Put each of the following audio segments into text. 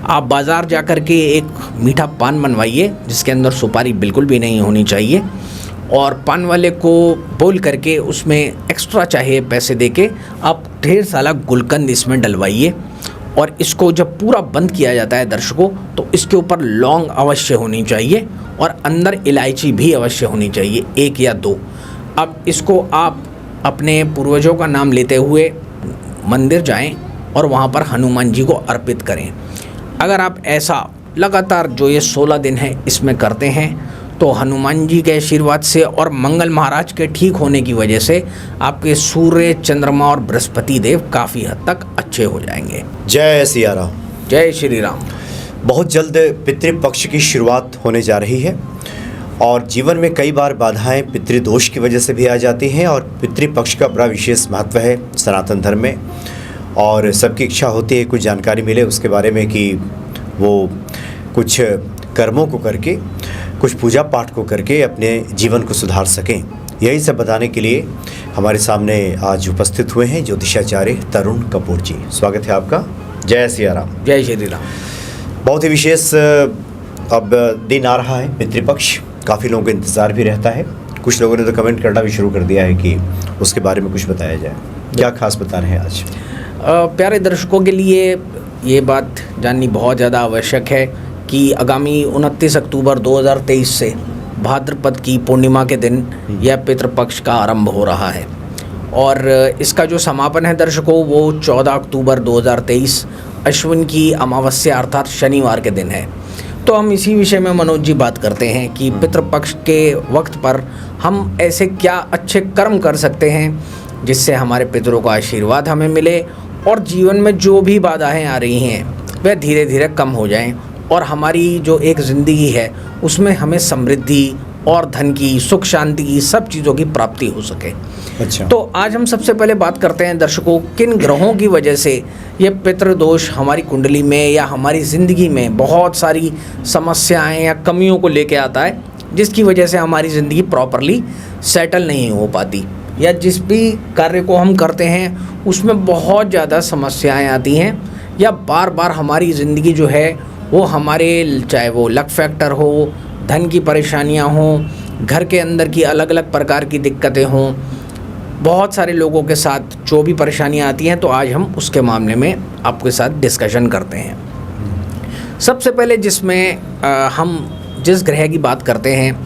आप बाज़ार जा कर के एक मीठा पान बनवाइए जिसके अंदर सुपारी बिल्कुल भी नहीं होनी चाहिए, और पान वाले को बोल करके उसमें एक्स्ट्रा चाहे पैसे देके आप ढेर सारा गुलकंद इसमें डलवाइए। और इसको जब पूरा बंद किया जाता है दर्शकों, तो इसके ऊपर लौंग अवश्य होनी चाहिए और अंदर इलायची भी अवश्य होनी चाहिए, 1 या 2। अब इसको आप अपने पूर्वजों का नाम लेते हुए मंदिर जाएं और वहाँ पर हनुमान जी को अर्पित करें। अगर आप ऐसा लगातार जो ये 16 दिन है इसमें करते हैं, तो हनुमान जी के आशीर्वाद से और मंगल महाराज के ठीक होने की वजह से आपके सूर्य, चंद्रमा और बृहस्पति देव काफ़ी हद तक अच्छे हो जाएंगे। जय सिया राम। जय श्री राम। बहुत जल्द पितृपक्ष की शुरुआत होने जा रही है और जीवन में कई बार बाधाएं पितृदोष की वजह से भी आ जाती हैं, और पितृपक्ष का बड़ा विशेष महत्व है सनातन धर्म में। और सबकी इच्छा होती है कुछ जानकारी मिले उसके बारे में, कि वो कुछ कर्मों को करके, कुछ पूजा पाठ को करके अपने जीवन को सुधार सकें। यही सब बताने के लिए हमारे सामने आज उपस्थित हुए हैं ज्योतिषाचार्य तरुण कपूर जी। स्वागत है आपका। जय सिया राम। जय श्री राम। बहुत ही विशेष अब दिन आ रहा है पितृपक्ष, काफ़ी लोगों का इंतज़ार भी रहता है। कुछ लोगों ने तो कमेंट करना भी शुरू कर दिया है कि उसके बारे में कुछ बताया जाए। क्या खास बता रहे हैं आज? प्यारे दर्शकों के लिए ये बात जाननी बहुत ज़्यादा आवश्यक है कि आगामी 29 अक्टूबर 2023 से भाद्रपद की पूर्णिमा के दिन यह पितृपक्ष का आरंभ हो रहा है, और इसका जो समापन है दर्शकों वो 14 अक्टूबर 2023 अश्विन की अमावस्या अर्थात शनिवार के दिन है। तो हम इसी विषय में मनोज जी बात करते हैं कि पितृपक्ष के वक्त पर हम ऐसे क्या अच्छे कर्म कर सकते हैं जिससे हमारे पितरों का आशीर्वाद हमें मिले और जीवन में जो भी बाधाएं आ रही हैं वह धीरे धीरे कम हो जाएं, और हमारी जो एक ज़िंदगी है उसमें हमें समृद्धि और धन की, सुख शांति की, सब चीज़ों की प्राप्ति हो सके। अच्छा। तो आज हम सबसे पहले बात करते हैं दर्शकों, किन ग्रहों की वजह से ये पितृदोष हमारी कुंडली में या हमारी ज़िंदगी में बहुत सारी समस्याएं या कमियों को लेके आता है, जिसकी वजह से हमारी ज़िंदगी प्रॉपरली सेटल नहीं हो पाती, या जिस भी कार्य को हम करते हैं उसमें बहुत ज़्यादा समस्याएं आती हैं, या बार बार हमारी ज़िंदगी जो है वो हमारे, चाहे वो लक फैक्टर हो, धन की परेशानियां हों, घर के अंदर की अलग अलग प्रकार की दिक्कतें हों, बहुत सारे लोगों के साथ जो भी परेशानियां आती हैं, तो आज हम उसके मामले में आपके साथ डिस्कशन करते हैं। सबसे पहले जिसमें हम जिस ग्रह की बात करते हैं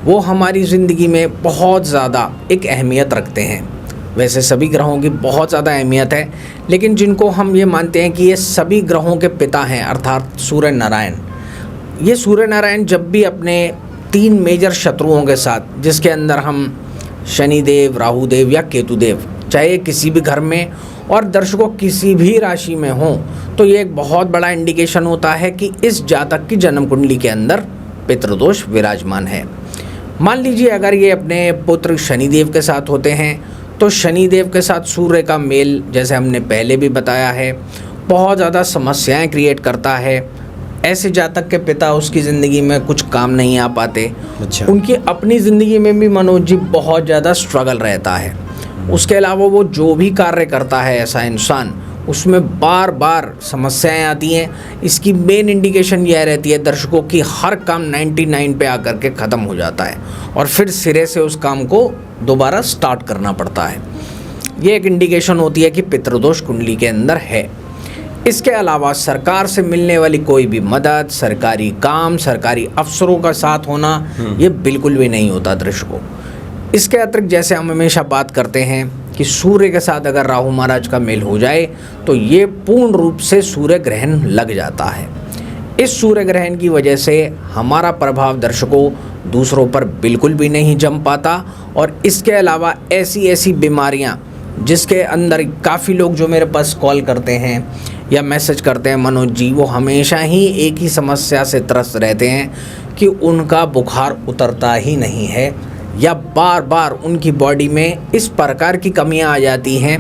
वो हमारी ज़िंदगी में बहुत ज़्यादा एक अहमियत रखते हैं। वैसे सभी ग्रहों की बहुत ज़्यादा अहमियत है, लेकिन जिनको हम ये मानते हैं कि ये सभी ग्रहों के पिता हैं अर्थात सूर्य नारायण। ये सूर्य नारायण जब भी अपने 3 मेजर शत्रुओं के साथ, जिसके अंदर हम शनिदेव, राहुदेव या केतुदेव, चाहे किसी भी घर में और दर्शकों किसी भी राशि में हों, तो ये एक बहुत बड़ा इंडिकेशन होता है कि इस जातक की जन्म कुंडली के अंदर पितृदोष विराजमान है। मान लीजिए अगर ये अपने पुत्र शनिदेव के साथ होते हैं, तो शनिदेव के साथ सूर्य का मेल, जैसे हमने पहले भी बताया है, बहुत ज़्यादा समस्याएं क्रिएट करता है। ऐसे जातक के पिता उसकी ज़िंदगी में कुछ काम नहीं आ पाते। अच्छा। उनकी अपनी ज़िंदगी में भी मनोज जी बहुत ज़्यादा स्ट्रगल रहता है। उसके अलावा वो जो भी कार्य करता है ऐसा इंसान, उसमें बार बार समस्याएं आती हैं। इसकी मेन इंडिकेशन यह रहती है दर्शकों कि हर काम 99 पे आकर के ख़त्म हो जाता है और फिर सिरे से उस काम को दोबारा स्टार्ट करना पड़ता है। ये एक इंडिकेशन होती है कि पितृदोष कुंडली के अंदर है। इसके अलावा सरकार से मिलने वाली कोई भी मदद, सरकारी काम, सरकारी अफसरों का साथ होना, ये बिल्कुल भी नहीं होता दर्शकों। इसके अतिरिक्त जैसे हम हमेशा बात करते हैं कि सूर्य के साथ अगर राहु महाराज का मेल हो जाए तो ये पूर्ण रूप से सूर्य ग्रहण लग जाता है। इस सूर्य ग्रहण की वजह से हमारा प्रभाव दर्शकों दूसरों पर बिल्कुल भी नहीं जम पाता, और इसके अलावा ऐसी ऐसी बीमारियां जिसके अंदर काफ़ी लोग जो मेरे पास कॉल करते हैं या मैसेज करते हैं, मनोज जी वो हमेशा ही एक ही समस्या से त्रस्त रहते हैं कि उनका बुखार उतरता ही नहीं है, या बार बार उनकी बॉडी में इस प्रकार की कमियां आ जाती हैं,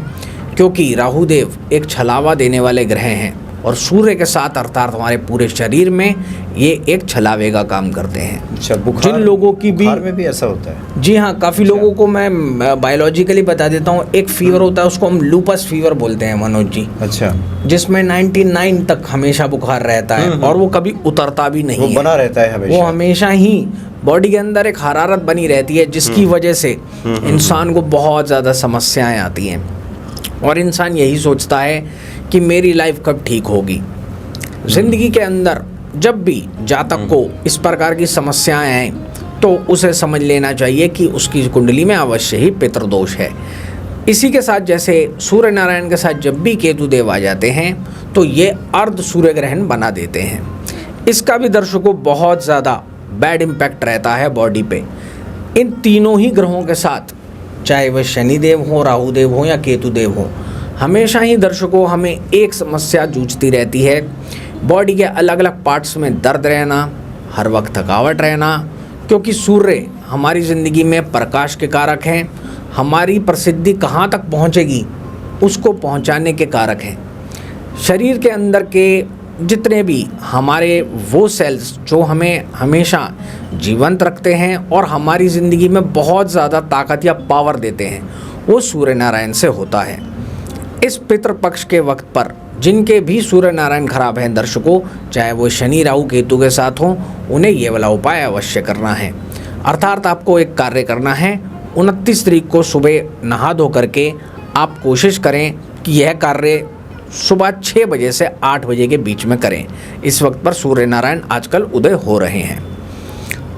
क्योंकि राहुदेव एक छलावा देने वाले ग्रह हैं और सूर्य के साथ अर्थात हमारे पूरे शरीर में ये एक छलावे का काम करते हैं। अच्छा, बुखार, जिन लोगों की भी बुखार में भी ऐसा होता है? जी हाँ, काफ़ी लोगों को मैं बायोलॉजिकली बता देता हूँ। एक फीवर होता है, उसको हम लूपस फीवर बोलते हैं मनोज जी। अच्छा, जिसमें 99 तक हमेशा बुखार रहता है और वो कभी उतरता भी नहीं वो है, बना रहता है हमेशा। वो हमेशा ही बॉडी के अंदर एक हरारत बनी रहती है, जिसकी वजह से इंसान को बहुत ज़्यादा समस्याएं आती हैं और इंसान यही सोचता है कि मेरी लाइफ कब ठीक होगी। ज़िंदगी के अंदर जब भी जातक को इस प्रकार की समस्याएं आएँ तो उसे समझ लेना चाहिए कि उसकी कुंडली में अवश्य ही पितृदोष है। इसी के साथ जैसे सूर्य नारायण के साथ जब भी केतु देव आ जाते हैं तो ये अर्ध सूर्य ग्रहण बना देते हैं। इसका भी दर्शकों बहुत ज़्यादा बैड इम्पैक्ट रहता है बॉडी पे। इन तीनों ही ग्रहों के साथ, चाहे वह शनि देव हो, राहु देव हो या केतु देव हो, हमेशा ही दर्शकों हमें एक समस्या जूझती रहती है। बॉडी के अलग अलग पार्ट्स में दर्द रहना, हर वक्त थकावट रहना, क्योंकि सूर्य हमारी ज़िंदगी में प्रकाश के कारक हैं। हमारी प्रसिद्धि कहाँ तक पहुँचेगी उसको पहुँचाने के कारक हैं। शरीर के अंदर के जितने भी हमारे वो सेल्स जो हमें हमेशा जीवंत रखते हैं और हमारी ज़िंदगी में बहुत ज़्यादा ताकत या पावर देते हैं, वो सूर्य नारायण से होता है। इस पितृपक्ष के वक्त पर जिनके भी सूर्य नारायण खराब हैं दर्शकों, चाहे वो शनि राहु केतु के साथ हों, उन्हें ये वाला उपाय अवश्य करना है। अर्थात आपको एक कार्य करना है, 29 तारीख को सुबह नहा धो करके आप कोशिश करें कि यह कार्य सुबह 6 बजे से 8 बजे के बीच में करें। इस वक्त पर सूर्य नारायण आजकल उदय हो रहे हैं।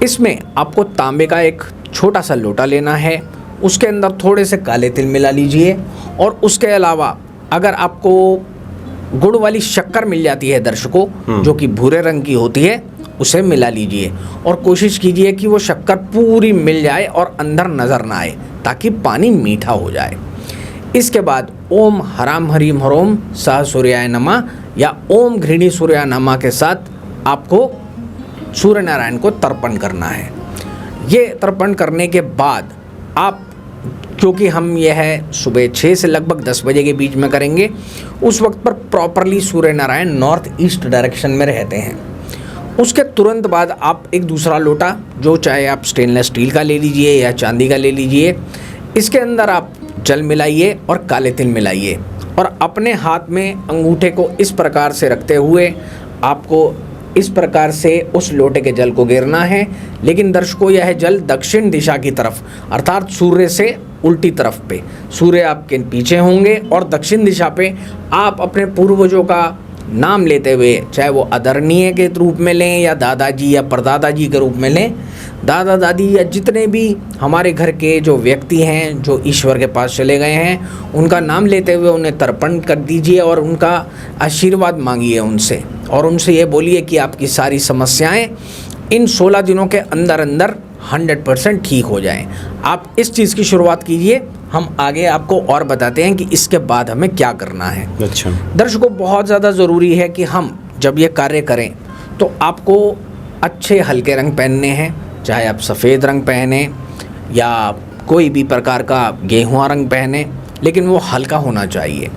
इसमें आपको तांबे का एक छोटा सा लोटा लेना है, उसके अंदर थोड़े से काले तिल मिला लीजिए और उसके अलावा अगर आपको गुड़ वाली शक्कर मिल जाती है दर्शकों, जो कि भूरे रंग की होती है, उसे मिला लीजिए और कोशिश कीजिए कि वो शक्कर पूरी मिल जाए और अंदर नज़र ना आए, ताकि पानी मीठा हो जाए। इसके बाद ओम हराम हरीम हरोम सह सूर्याय नमः या ओम घृणी सूर्याय नमः के साथ आपको सूर्य नारायण को तर्पण करना है। ये तर्पण करने के बाद आप, क्योंकि हम यह है सुबह 6 से लगभग 10 बजे के बीच में करेंगे, उस वक्त पर properly Surya Narayan north east direction में रहते हैं। उसके तुरंत बाद आप एक दूसरा लोटा, जो चाहे आप स्टेनलेस स्टील का ले लीजिए या चांदी का ले लीजिए, इसके अंदर आप जल मिलाइए और काले तिल मिलाइए और अपने हाथ में अंगूठे को इस प्रकार से रखते हुए आपको इस प्रकार से उस लोटे के जल को गिरना है। लेकिन दर्शकों, यह जल दक्षिण दिशा की तरफ, अर्थात सूर्य से उल्टी तरफ पे, सूर्य आपके पीछे होंगे और दक्षिण दिशा पे आप अपने पूर्वजों का नाम लेते हुए, चाहे वो आदरणीय के रूप में लें या दादाजी या परदादाजी के रूप में लें, दादा दादी या जितने भी हमारे घर के जो व्यक्ति हैं जो ईश्वर के पास चले गए हैं, उनका नाम लेते हुए उन्हें तर्पण कर दीजिए और उनका आशीर्वाद मांगिए उनसे, और उनसे ये बोलिए कि आपकी सारी समस्याएं इन 16 दिनों के अंदर अंदर 100% ठीक हो जाएं। आप इस चीज़ की शुरुआत कीजिए, हम आगे आपको और बताते हैं कि इसके बाद हमें क्या करना है। अच्छा दर्शकों, बहुत ज़्यादा ज़रूरी है कि हम जब ये कार्य करें तो आपको अच्छे हल्के रंग पहनने हैं, चाहे आप सफ़ेद रंग पहने या कोई भी प्रकार का गेहुआ रंग पहने, लेकिन वो हल्का होना चाहिए।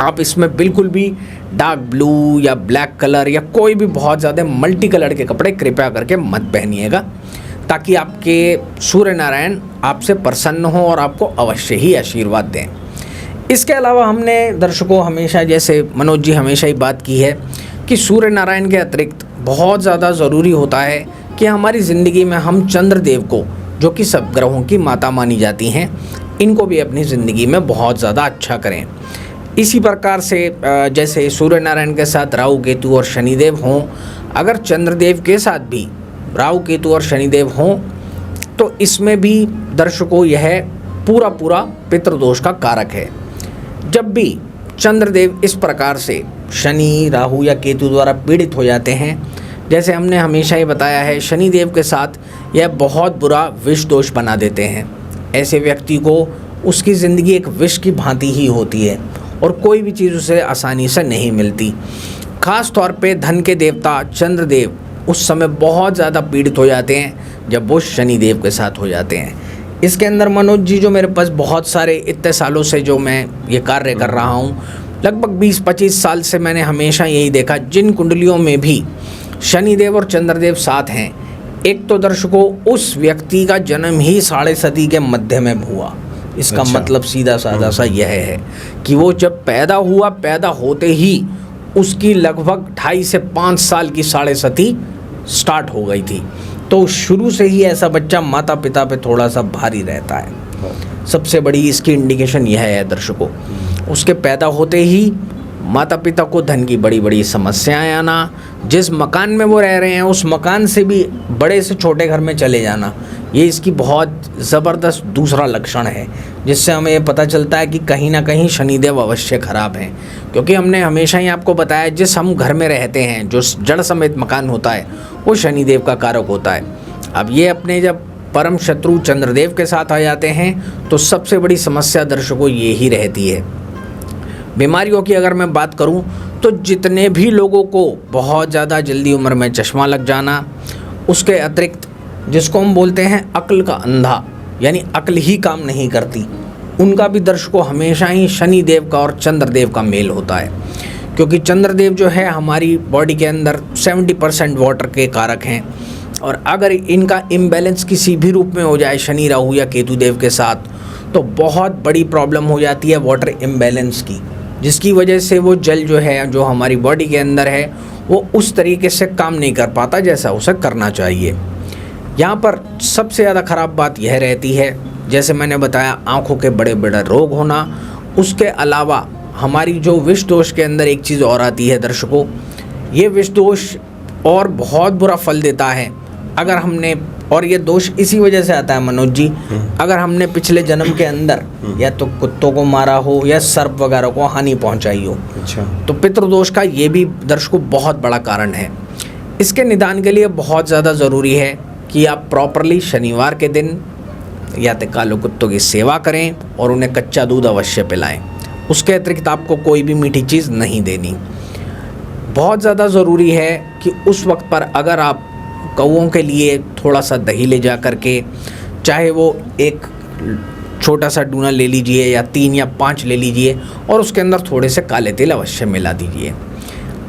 आप इसमें बिल्कुल भी डार्क ब्लू या ब्लैक कलर या कोई भी बहुत ज़्यादा मल्टी कलर के कपड़े कृपया करके मत पहनिएगा, ताकि आपके सूर्य नारायण आपसे प्रसन्न हो और आपको अवश्य ही आशीर्वाद दें। इसके अलावा हमने दर्शकों हमेशा, जैसे मनोज जी हमेशा ही बात की है कि सूर्य नारायण के अतिरिक्त बहुत ज़्यादा ज़रूरी होता है कि हमारी ज़िंदगी में हम चंद्रदेव को, जो कि सब ग्रहों की माता मानी जाती हैं, इनको भी अपनी ज़िंदगी में बहुत ज़्यादा अच्छा करें। इसी प्रकार से जैसे सूर्य नारायण के साथ राहु केतु और शनिदेव हों, अगर चंद्रदेव के साथ भी राहु केतु और शनिदेव हों तो इसमें भी दर्शकों यह पूरा पितृदोष का कारक है। जब भी चंद्रदेव इस प्रकार से शनि राहु या केतु द्वारा पीड़ित हो जाते हैं, जैसे हमने हमेशा ही बताया है, शनिदेव के साथ यह बहुत बुरा विष दोष बना देते हैं। ऐसे व्यक्ति को उसकी ज़िंदगी एक विष की भांति ही होती है और कोई भी चीज़ उसे आसानी से नहीं मिलती। खास तौर पे धन के देवता चंद्रदेव उस समय बहुत ज़्यादा पीड़ित हो जाते हैं जब वो शनिदेव के साथ हो जाते हैं। इसके अंदर मनोज जी, जो मेरे पास बहुत सारे इतने सालों से जो मैं ये कार्य कर रहा हूँ, लगभग 20-25 साल से मैंने हमेशा यही देखा, जिन कुंडलियों में भी शनिदेव और चंद्रदेव साथ हैं, एक तो दर्शकों उस व्यक्ति का जन्म ही 7.5 के मध्य में हुआ। इसका अच्छा। मतलब सीधा साधा सा यह है कि वो जब पैदा हुआ, पैदा होते ही उसकी लगभग 2.5 से 5 साल की 7.5 स्टार्ट हो गई थी। तो शुरू से ही ऐसा बच्चा माता पिता पे थोड़ा सा भारी रहता है। सबसे बड़ी इसकी इंडिकेशन यह है दर्शकों, उसके पैदा होते ही माता पिता को धन की बड़ी बड़ी समस्याएं आना, जिस मकान में वो रह रहे हैं उस मकान से भी बड़े से छोटे घर में चले जाना, ये इसकी बहुत ज़बरदस्त दूसरा लक्षण है, जिससे हमें ये पता चलता है कि कहीं ना कहीं शनिदेव अवश्य खराब हैं। क्योंकि हमने हमेशा ही आपको बताया, जिस हम घर में रहते हैं, जो जड़ समेत मकान होता है, वो शनिदेव का कारक होता है। अब ये अपने जब परम शत्रु चंद्रदेव के साथ आ जाते हैं तो सबसे बड़ी समस्या दर्शकों ये ही रहती है। बीमारियों की अगर मैं बात करूं तो जितने भी लोगों को बहुत ज़्यादा जल्दी उम्र में चश्मा लग जाना, उसके अतिरिक्त जिसको हम बोलते हैं अक्ल का अंधा, यानी अक्ल ही काम नहीं करती, उनका भी दर्शकों हमेशा ही शनिदेव का और चंद्रदेव का मेल होता है। क्योंकि चंद्रदेव जो है हमारी बॉडी के अंदर 70% वाटर के कारक हैं, और अगर इनका इम्बैलेंस किसी भी रूप में हो जाए शनि राहु या केतु देव के साथ, तो बहुत बड़ी प्रॉब्लम हो जाती है वाटर इम्बैलेंस की, जिसकी वजह से वो जल जो है, जो हमारी बॉडी के अंदर है, वो उस तरीके से काम नहीं कर पाता जैसा उसे करना चाहिए। यहाँ पर सबसे ज़्यादा ख़राब बात यह रहती है, जैसे मैंने बताया, आँखों के बड़े बड़े रोग होना। उसके अलावा हमारी जो विष दोष के अंदर एक चीज़ और आती है दर्शकों, ये विष दोष और बहुत बुरा फल देता है अगर हमने, और ये दोष इसी वजह से आता है मनोज जी, अगर हमने पिछले जन्म के अंदर या तो कुत्तों को मारा हो या सर्प वगैरह को हानि पहुंचाई हो। अच्छा। तो पितृदोष का ये भी दर्शकों बहुत बड़ा कारण है। इसके निदान के लिए बहुत ज़्यादा ज़रूरी है कि आप प्रॉपरली शनिवार के दिन या तो काले कुत्तों की सेवा करें और उन्हें कच्चा दूध अवश्य पिलाएं। उसके अतिरिक्त आपको कोई भी मीठी चीज़ नहीं देनी। बहुत ज़्यादा ज़रूरी है कि उस वक्त पर अगर आप कौओं के लिए थोड़ा सा दही ले जा करके, चाहे वो एक छोटा सा डूना ले लीजिए या 3 या 5 ले लीजिए, और उसके अंदर थोड़े से काले तिल अवश्य मिला दीजिए।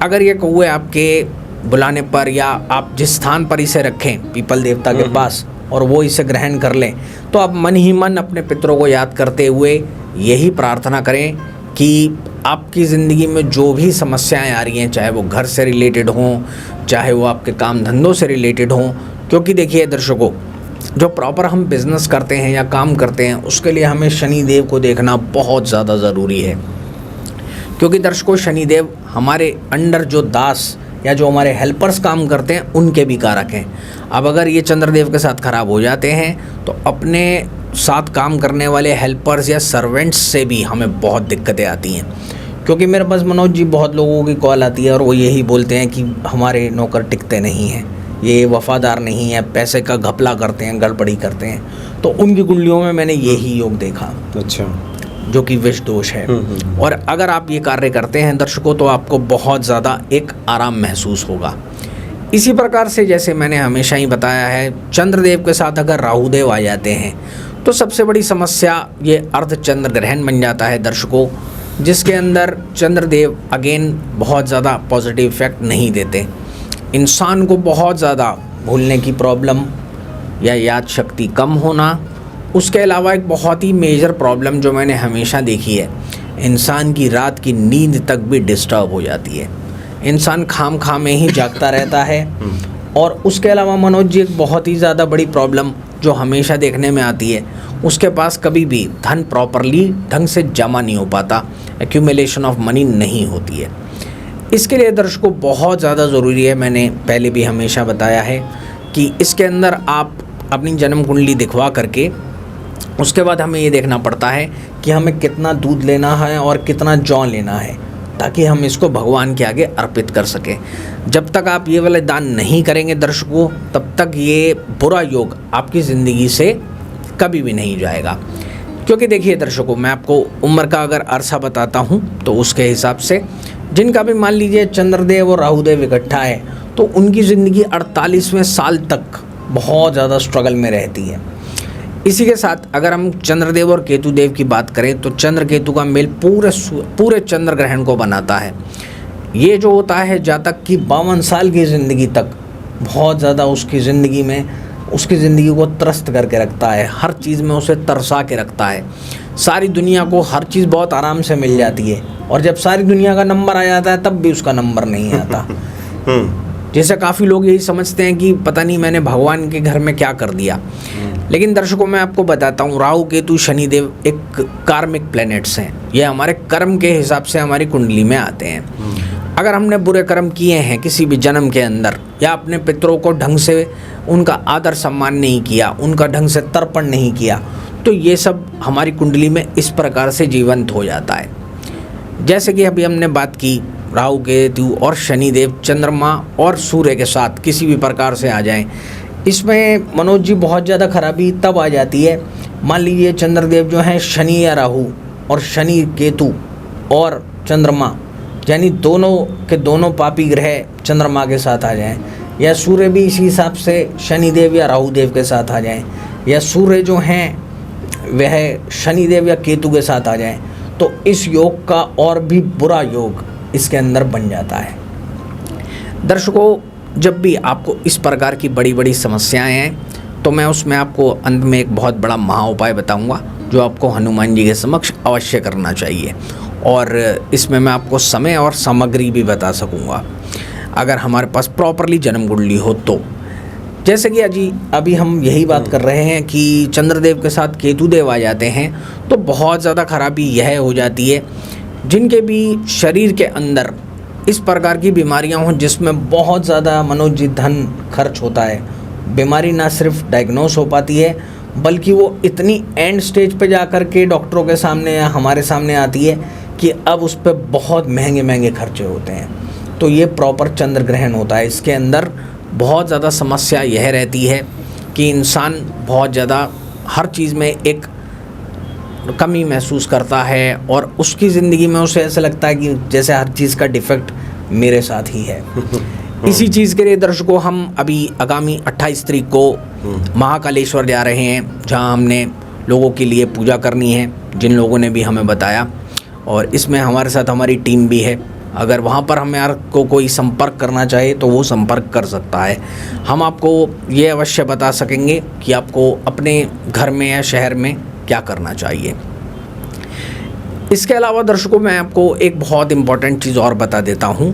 अगर ये कौए आपके बुलाने पर या आप जिस स्थान पर इसे रखें पीपल देवता के पास, और वो इसे ग्रहण कर लें, तो आप मन ही मन अपने पितरों को याद करते हुए यही प्रार्थना करें कि आपकी ज़िंदगी में जो भी समस्याएं आ रही हैं, चाहे वो घर से रिलेटेड हों, चाहे वो आपके काम धंधों से रिलेटेड हों। क्योंकि देखिए दर्शकों, जो प्रॉपर हम बिज़नेस करते हैं या काम करते हैं, उसके लिए हमें शनिदेव को देखना बहुत ज़्यादा ज़रूरी है। क्योंकि दर्शकों, शनिदेव हमारे अंडर जो दास या जो हमारे हेल्पर्स काम करते हैं, उनके भी कारक हैं। अब अगर ये चंद्रदेव के साथ ख़राब हो जाते हैं तो अपने साथ काम करने वाले हेल्पर्स या सर्वेंट्स से भी हमें बहुत दिक्कतें आती हैं। क्योंकि मेरे पास मनोज जी बहुत लोगों की कॉल आती है और वो यही बोलते हैं कि हमारे नौकर टिकते नहीं हैं, ये वफ़ादार नहीं है, पैसे का घपला करते हैं, गड़बड़ी करते हैं। तो उनकी कुंडलियों में मैंने यही योग देखा। अच्छा। जो कि विष दोष है। और अगर आप ये कार्य करते हैं दर्शकों, तो आपको बहुत ज़्यादा एक आराम महसूस होगा। इसी प्रकार से जैसे मैंने हमेशा ही बताया है, चंद्रदेव के साथ अगर राहुदेव आ जाते हैं तो सबसे बड़ी समस्या ये अर्ध चंद्र ग्रहण बन जाता है दर्शकों, जिसके अंदर चंद्रदेव अगेन बहुत ज़्यादा पॉजिटिव इफेक्ट नहीं देते। इंसान को बहुत ज़्यादा भूलने की प्रॉब्लम या याद शक्ति कम होना, उसके अलावा एक बहुत ही मेजर प्रॉब्लम जो मैंने हमेशा देखी है, इंसान की रात की नींद तक भी डिस्टर्ब हो जाती है। इंसान खाम खाम में ही जागता रहता है। और उसके अलावा मनोज जी, एक बहुत ही ज़्यादा बड़ी प्रॉब्लम जो हमेशा देखने में आती है, उसके पास कभी भी धन प्रॉपरली ढंग से जमा नहीं हो पाता, एक्यूमुलेशन ऑफ मनी नहीं होती है। इसके लिए दर्शकों बहुत ज़्यादा ज़रूरी है, मैंने पहले भी हमेशा बताया है कि इसके अंदर आप अपनी जन्म कुंडली दिखवा करके उसके बाद हमें ये देखना पड़ता है कि हमें कितना दूध लेना है और कितना जौ लेना है, ताकि हम इसको भगवान के आगे अर्पित कर सकें। जब तक आप ये वाले दान नहीं करेंगे दर्शकों, तब तक ये बुरा योग आपकी ज़िंदगी से कभी भी नहीं जाएगा। क्योंकि देखिए दर्शकों, मैं आपको उम्र का अगर अरसा बताता हूँ तो उसके हिसाब से जिनका भी मान लीजिए चंद्रदेव और राहुदेव इकट्ठा है, तो उनकी ज़िंदगी 48वें साल तक बहुत ज़्यादा स्ट्रगल में रहती है। इसी के साथ अगर हम चंद्रदेव और केतुदेव की बात करें तो चंद्र केतु का मेल पूरे चंद्र ग्रहण को बनाता है। ये जो होता है जातक की 52 साल की ज़िंदगी तक बहुत ज़्यादा उसकी ज़िंदगी को त्रस्त करके रखता है, हर चीज़ में उसे तरसा के रखता है। सारी दुनिया को हर चीज़ बहुत आराम से मिल जाती है और जब सारी दुनिया का नंबर आ जाता है तब भी उसका नंबर नहीं आता। जैसे काफ़ी लोग यही समझते हैं कि पता नहीं मैंने भगवान के घर में क्या कर दिया। लेकिन दर्शकों मैं आपको बताता हूँ, राहु केतु शनिदेव एक कार्मिक प्लैनेट्स हैं। ये हमारे कर्म के हिसाब से हमारी कुंडली में आते हैं। अगर हमने बुरे कर्म किए हैं किसी भी जन्म के अंदर या अपने पितरों को ढंग से उनका आदर सम्मान नहीं किया, उनका ढंग से तर्पण नहीं किया, तो ये सब हमारी कुंडली में इस प्रकार से जीवंत हो जाता है। जैसे कि अभी हमने बात की, राहु केतु और शनिदेव चंद्रमा और सूर्य के साथ किसी भी प्रकार से आ जाएं, इसमें मनोज जी बहुत ज़्यादा खराबी तब आ जाती है। मान लीजिए चंद्रदेव जो हैं शनि या राहु और शनि केतु और चंद्रमा यानी दोनों के दोनों पापी ग्रह चंद्रमा के साथ आ जाएं, या सूर्य भी इसी हिसाब से शनिदेव या राहुदेव के साथ आ जाएं, या सूर्य जो हैं वह शनिदेव या केतु के साथ आ जाएं, तो इस योग का और भी बुरा योग इसके अंदर बन जाता है। दर्शकों जब भी आपको इस प्रकार की बड़ी बड़ी समस्याएं हैं तो मैं उसमें आपको अंत में एक बहुत बड़ा महा उपाय बताऊंगा जो आपको हनुमान जी के समक्ष अवश्य करना चाहिए, और इसमें मैं आपको समय और सामग्री भी बता सकूंगा अगर हमारे पास प्रॉपरली जन्म कुंडली हो तो। जैसे कि अभी हम यही बात कर रहे हैं कि चंद्रदेव के साथ केतुदेव आ जाते हैं तो बहुत ज़्यादा खराबी यह हो जाती है जिनके भी शरीर के अंदर इस प्रकार की बीमारियां हों जिसमें बहुत ज़्यादा मनोज जी धन खर्च होता है। बीमारी ना सिर्फ डायग्नोस हो पाती है बल्कि वो इतनी एंड स्टेज पे जा कर के डॉक्टरों के सामने या हमारे सामने आती है कि अब उस पर बहुत महंगे महंगे खर्चे होते हैं। तो ये प्रॉपर चंद्र ग्रहण होता है, इसके अंदर बहुत ज़्यादा समस्या यह रहती है कि इंसान बहुत ज़्यादा हर चीज़ में एक कमी महसूस करता है और उसकी ज़िंदगी में उसे ऐसा लगता है कि जैसे हर चीज़ का डिफेक्ट मेरे साथ ही है। इसी चीज़ के लिए दर्शकों हम अभी आगामी 28 तारीख को महाकालेश्वर जा रहे हैं, जहां हमने लोगों के लिए पूजा करनी है जिन लोगों ने भी हमें बताया, और इसमें हमारे साथ हमारी टीम भी है। अगर वहाँ पर हमें को कोई संपर्क करना चाहे तो वो संपर्क कर सकता है। हम आपको ये अवश्य बता सकेंगे कि आपको अपने घर में या शहर में क्या करना चाहिए। इसके अलावा दर्शकों मैं आपको एक बहुत इम्पॉर्टेंट चीज़ और बता देता हूँ।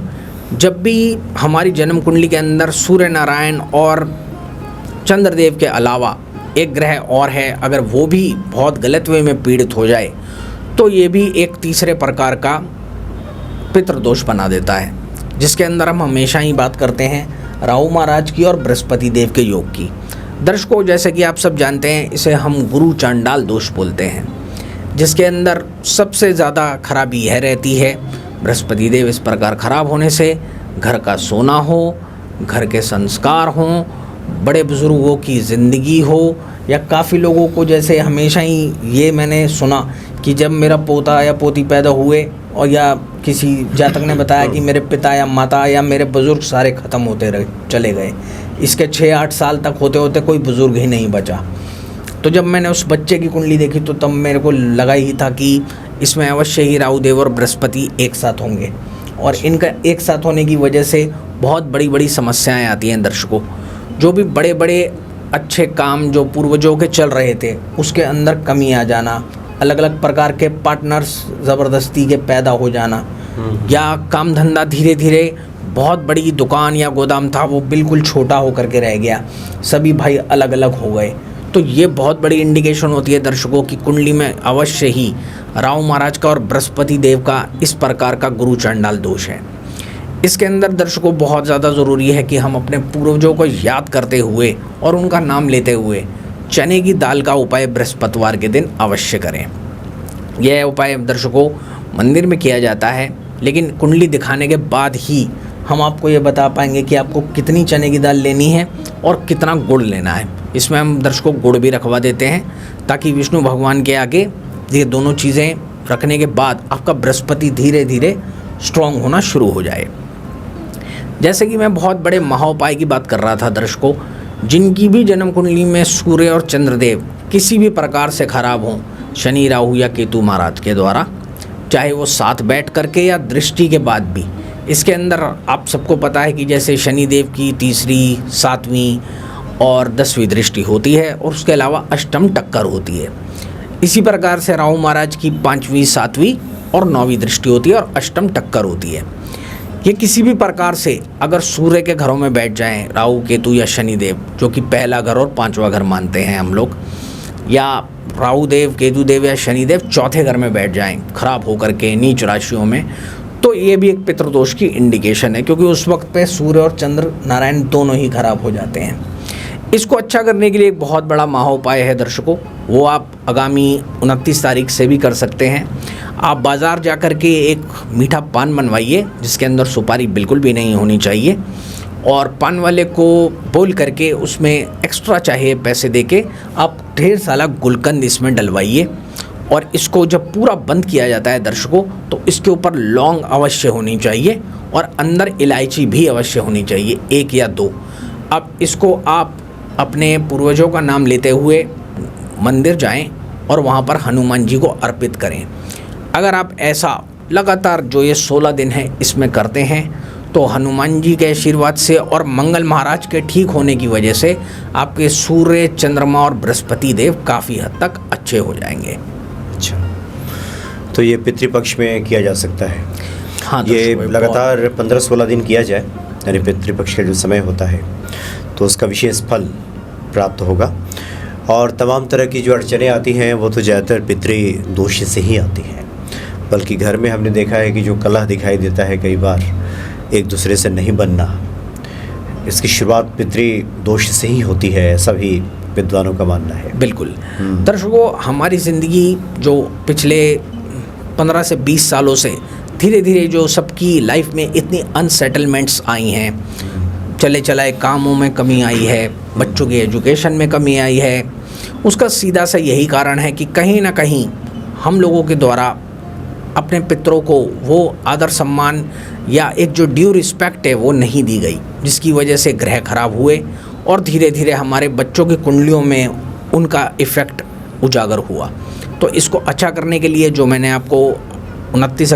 जब भी हमारी जन्म कुंडली के अंदर सूर्य नारायण और चंद्रदेव के अलावा एक ग्रह और है, अगर वो भी बहुत गलत वे में पीड़ित हो जाए तो ये भी एक तीसरे प्रकार का पितृदोष बना देता है, जिसके अंदर हम हमेशा ही बात करते हैं राहु महाराज की और बृहस्पति देव के योग की। दर्शकों जैसे कि आप सब जानते हैं इसे हम गुरु चांडाल दोष बोलते हैं, जिसके अंदर सबसे ज़्यादा खराबी यह रहती है बृहस्पति देव इस प्रकार खराब होने से घर का सोना हो, घर के संस्कार हों, बड़े बुजुर्गों की ज़िंदगी हो, या काफ़ी लोगों को जैसे हमेशा ही ये मैंने सुना कि जब मेरा पोता या पोती पैदा हुए और या किसी जातक ने बताया कि मेरे पिता या माता या मेरे बुज़ुर्ग सारे ख़त्म होते रहे चले गए, इसके 6-8 साल तक होते होते कोई बुज़ुर्ग ही नहीं बचा। तो जब मैंने उस बच्चे की कुंडली देखी तो तब मेरे को लगा ही था कि इसमें अवश्य ही राहुदेव और बृहस्पति एक साथ होंगे, और इनका एक साथ होने की वजह से बहुत बड़ी बड़ी समस्याएं आती हैं। दर्शकों जो भी बड़े बड़े अच्छे काम जो पूर्वजों के चल रहे थे उसके अंदर कमी आ जाना, अलग अलग प्रकार के पार्टनर्स ज़बरदस्ती के पैदा हो जाना, या काम धंधा धीरे धीरे बहुत बड़ी दुकान या गोदाम था वो बिल्कुल छोटा होकर के रह गया, सभी भाई अलग अलग हो गए, तो ये बहुत बड़ी इंडिकेशन होती है दर्शकों की कुंडली में अवश्य ही राहु महाराज का और बृहस्पति देव का इस प्रकार का गुरु चांडाल दोष है। इसके अंदर दर्शकों बहुत ज़्यादा ज़रूरी है कि हम अपने पूर्वजों को याद करते हुए और उनका नाम लेते हुए चने की दाल का उपाय बृहस्पतिवार के दिन अवश्य करें। यह उपाय दर्शकों मंदिर में किया जाता है, लेकिन कुंडली दिखाने के बाद ही हम आपको ये बता पाएंगे कि आपको कितनी चने की दाल लेनी है और कितना गुड़ लेना है। इसमें हम दर्शकों गुड़ भी रखवा देते हैं ताकि विष्णु भगवान के आगे ये दोनों चीज़ें रखने के बाद आपका बृहस्पति धीरे धीरे स्ट्रॉन्ग होना शुरू हो जाए। जैसे कि मैं बहुत बड़े महाउपाय की बात कर रहा था दर्शकों, जिनकी भी जन्म कुंडली में सूर्य और चंद्रदेव किसी भी प्रकार से खराब हों शनि राहु या केतु महाराज के द्वारा, चाहे वो साथ बैठ करके या दृष्टि के बाद भी। इसके अंदर आप सबको पता है कि जैसे शनिदेव की तीसरी, सातवीं और 10वीं दृष्टि होती है और उसके अलावा अष्टम टक्कर होती है। इसी प्रकार से राहु महाराज की 5वीं, 7वीं और 9वीं दृष्टि होती है और अष्टम टक्कर होती है। ये किसी भी प्रकार से अगर सूर्य के घरों में बैठ जाएं, राहु केतु या शनिदेव, जो कि पहला घर और 5वां घर मानते हैं हम लोग, या राहु देव, केतु देव या शनिदेव चौथे घर में बैठ जाएं खराब होकर के नीच राशियों में, तो ये भी एक पितृदोष की इंडिकेशन है, क्योंकि उस वक्त पे सूर्य और चंद्र नारायण दोनों ही खराब हो जाते हैं। इसको अच्छा करने के लिए एक बहुत बड़ा महाउपाय है दर्शकों, वो आप आगामी 29 तारीख से भी कर सकते हैं। आप बाज़ार जा कर के एक मीठा पान बनवाइए जिसके अंदर सुपारी बिल्कुल भी नहीं होनी चाहिए, और पान वाले को बोल करके उसमें एक्स्ट्रा चाहे पैसे देके आप ढेर सारा गुलकंद इसमें डलवाइए। और इसको जब पूरा बंद किया जाता है दर्शकों, तो इसके ऊपर लौंग अवश्य होनी चाहिए और अंदर इलायची भी अवश्य होनी चाहिए, 1 या 2। अब इसको आप अपने पूर्वजों का नाम लेते हुए मंदिर जाएं और वहाँ पर हनुमान जी को अर्पित करें। अगर आप ऐसा लगातार जो ये 16 दिन है इसमें करते हैं, तो हनुमान जी के आशीर्वाद से और मंगल महाराज के ठीक होने की वजह से आपके सूर्य, चंद्रमा और बृहस्पति देव काफ़ी हद तक अच्छे हो जाएंगे। अच्छा, तो ये पितृपक्ष में किया जा सकता है। हाँ, ये लगातार 15-16 दिन किया जाए, यानी पितृपक्ष का जो समय होता है तो उसका विशेष फल प्राप्त होगा। और तमाम तरह की जो अड़चनें आती हैं वो तो ज़्यादातर पितृदोष से ही आती हैं, बल्कि घर में हमने देखा है कि जो कलह दिखाई देता है कई बार, एक दूसरे से नहीं बनना, इसकी शुरुआत पितृदोष से ही होती है, ऐसा भी विद्वानों का मानना है। बिल्कुल दर्शकों, हमारी ज़िंदगी जो पिछले 15 से 20 सालों से धीरे धीरे जो सबकी लाइफ में इतनी अनसेटलमेंट्स आई हैं, चले चलाए कामों में कमी आई है, बच्चों की एजुकेशन में कमी आई है, उसका सीधा सा यही कारण है कि कहीं ना कहीं हम लोगों के द्वारा अपने पितरों को वो आदर सम्मान या एक जो ड्यू रिस्पेक्ट है वो नहीं दी गई, जिसकी वजह से ग्रह खराब हुए और धीरे धीरे हमारे बच्चों की कुंडलियों में उनका इफ़ेक्ट उजागर हुआ। तो इसको अच्छा करने के लिए जो मैंने आपको 29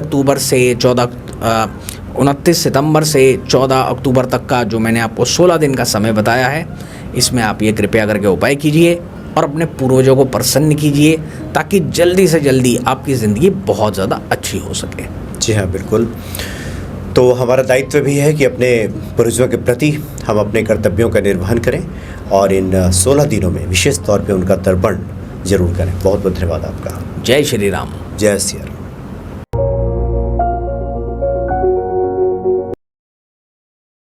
सितंबर से 14 अक्टूबर तक का जो मैंने आपको 16 दिन का समय बताया है, इसमें आप ये कृपया करके उपाय कीजिए और अपने पूर्वजों को प्रसन्न कीजिए, ताकि जल्दी से जल्दी आपकी ज़िंदगी बहुत ज़्यादा अच्छी हो सके। जी हाँ, बिल्कुल। तो हमारा दायित्व भी है कि अपने पूर्वजों के प्रति हम अपने कर्तव्यों का निर्वहन करें और इन 16 दिनों में विशेष तौर पे उनका तर्पण जरूर करें। बहुत बहुत धन्यवाद आपका। जय श्री राम। जय श्री राम।